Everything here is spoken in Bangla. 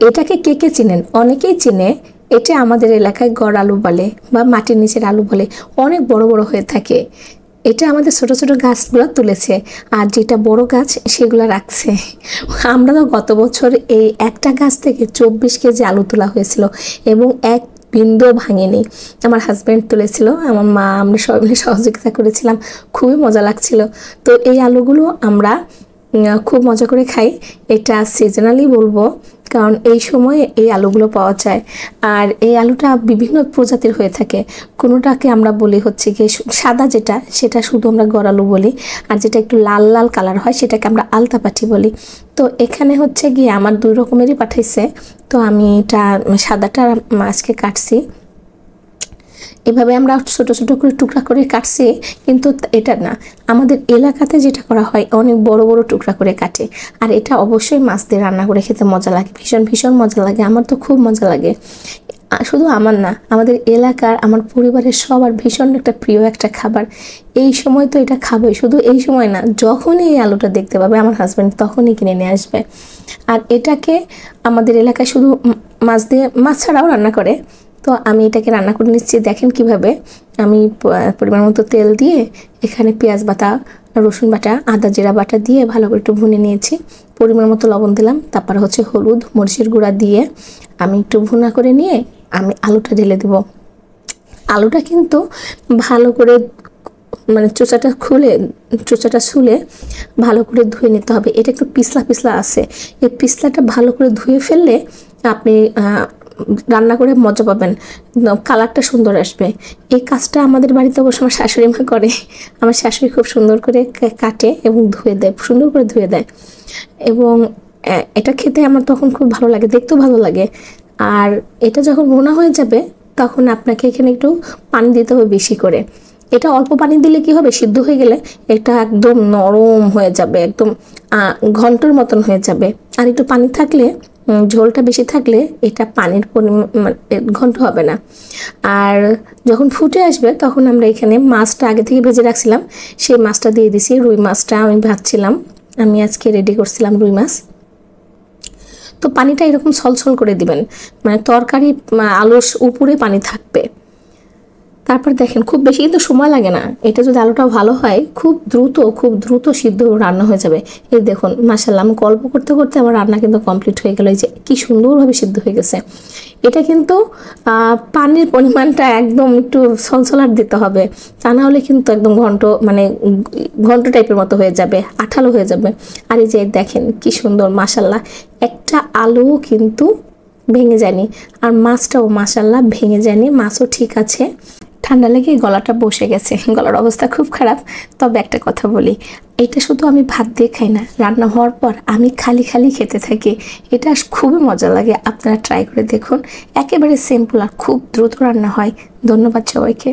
এটাকে কে কে চিনেন? অনেকেই চিনে। এটা আমাদের এলাকায় গড় আলু বলে বা মাটির নিচের আলু বলে, অনেক বড় বড় হয়ে থাকে। এটা আমাদের ছোট ছোট গাছগুলো তুলেছে, আর যেটা বড় গাছ সেগুলো রাখছে। আমরা তো গত বছর এই একটা গাছ থেকে 24 কেজি আলু তোলা হয়েছিল এবং এক বিন্দু ভাঙেনি। আমার হাজব্যান্ড তুলেছিল, আমার মা, আমরা সবাই মিলে সহযোগিতা করেছিলাম, খুবই মজা লাগছিল। তো এই আলুগুলো আমরা খুব মজা করে খাই। এটা সিজনালি বলবো, কারণ এই সময়ে এই আলুগুলো পাওয়া যায়। আর এই আলুটা বিভিন্ন প্রজাতির হয়ে থাকে। কোনোটাকে আমরা বলি হচ্ছে গিয়ে সাদা, যেটা সেটা শুধু আমরা গড় আলু বলি, আর যেটা একটু লাল লাল কালার হয় সেটাকে আমরা আলতাপাটি বলি। তো এখানে হচ্ছে গিয়ে আমার 2 রকমেরই পাঠাইছে। তো আমি এটা সাদাটা আজকে কাটছি। এভাবে আমরা ছোট ছোট করে টুকরা করে কাটছি, কিন্তু এটা না, আমাদের এলাকাতে যেটা করা হয় অনেক বড় বড় টুকরা করে কাটে। আর এটা অবশ্যই মাছ দিয়ে রান্না করে খেতে মজা লাগে, ভীষণ ভীষণ মজা লাগে। আমার তো খুব মজা লাগে। শুধু আমার না, আমাদের এলাকার, আমার পরিবারের সবার ভীষণ একটা প্রিয় একটা খাবার। এই সময় তো এটা খাবোই, শুধু এই সময় না, যখনই এই আলুটা দেখতে পাবে আমার হাজব্যান্ড তখনই কিনে নিয়ে আসবে। আর এটাকে আমাদের এলাকায় শুধু মাছ দিয়ে, মাছ ছাড়াও রান্না করে। তো আমি এটাকে রান্না করে নিচ্ছি, দেখেন কিভাবে। আমি পরিমাণ মতো তেল দিয়ে এখানে পেঁয়াজ বাটা, রসুন বাটা, আদা জিরা বাটা দিয়ে ভালো করে একটু ভুনে নিয়েছি। পরিমাণ মতো লবণ দিলাম, তারপর হচ্ছে হলুদ মরিচের গুঁড়া দিয়ে আমি একটু ভুনা করে নিয়ে আমি আলুটা ঢেলে দেব। আলুটা কিন্তু ভালো করে মানে চোচাটা ছুলে ভালো করে ধুয়ে নিতে হবে। এটা একটু পিছলা পিছলা আছে, এই পিছলাটা ভালো করে ধুয়ে ফেললে আপনি রান্না করে মজা পাবেন, কালারটা সুন্দর আসবে। এই কাজটা আমাদের বাড়িতে অবশ্য আমার শাশুড়ি মা করে। আমার শাশুড়ি খুব সুন্দর করে কাটে এবং ধুয়ে দেয়, সুন্দর করে ধুয়ে দেয়। এবং এটা খেতে আমার তখন খুব ভালো লাগে, দেখতেও ভালো লাগে। আর এটা যখন ভুনা হয়ে যাবে তখন আপনাকে এখানে একটু পানি দিতে হবে বেশি করে। এটা অল্প পানি দিলে কি হবে, সিদ্ধ হয়ে গেলে এটা একদম নরম হয়ে যাবে, একদম ঘন্টর মতন হয়ে যাবে। আর একটু পানি থাকলে, ঝোলটা বেশি থাকলে এটা পানির পরিমাণ ঘন্ট হবে না। আর যখন ফুটে আসবে তখন আমরা এখানে মাছটা আগে থেকে ভেজে রাখছিলাম, সেই মাছটা দিয়ে দিছি। রুই মাছটা আমি ভাজছিলাম, আমি আজকে রেডি করছিলাম রুই মাছ। তো পানিটা এরকম ছলছল করে দিবেন, মানে তরকারি আলুর উপরে পানি থাকবে। তারপর দেখেন, খুব বেশি কিন্তু সময় লাগে না। এটা যদি আলুটা ভালো হয় খুব দ্রুত সিদ্ধ রান্না হয়ে যাবে। এই দেখুন, মাশাআল্লাহ, আমি গল্প করতে করতে আমার রান্না কিন্তু কমপ্লিট হয়ে গেল। এই যে কি সুন্দরভাবে সিদ্ধ হয়ে গেছে। এটা কিন্তু পানির পরিমাণটা একদম একটু ছলছলার দিতে হবে, তা না হলে কিন্তু একদম ঘন্ট টাইপের মতো হয়ে যাবে, আঠালো হয়ে যাবে। আর এই যে দেখেন কি সুন্দর, মাশাআল্লাহ, একটা আলু কিন্তু ভেঙে যায়নি। আর মাছটাও মাশাআল্লাহ ভেঙে যায়নি, মাছও ঠিক আছে। ঠান্ডা লেগে গলাটা বসে গেছে, গলার অবস্থা খুব খারাপ। তবে একটা কথা বলি, এটা শুধু আমি ভাত দিয়ে খাই না, রান্না হওয়ার পর আমি খালি খালি খেতে থাকি। এটা খুবই মজা লাগে, আপনারা ট্রাই করে দেখুন। একেবারে সিম্পল আর খুব দ্রুত রান্না হয়। ধন্যবাদ সবাইকে।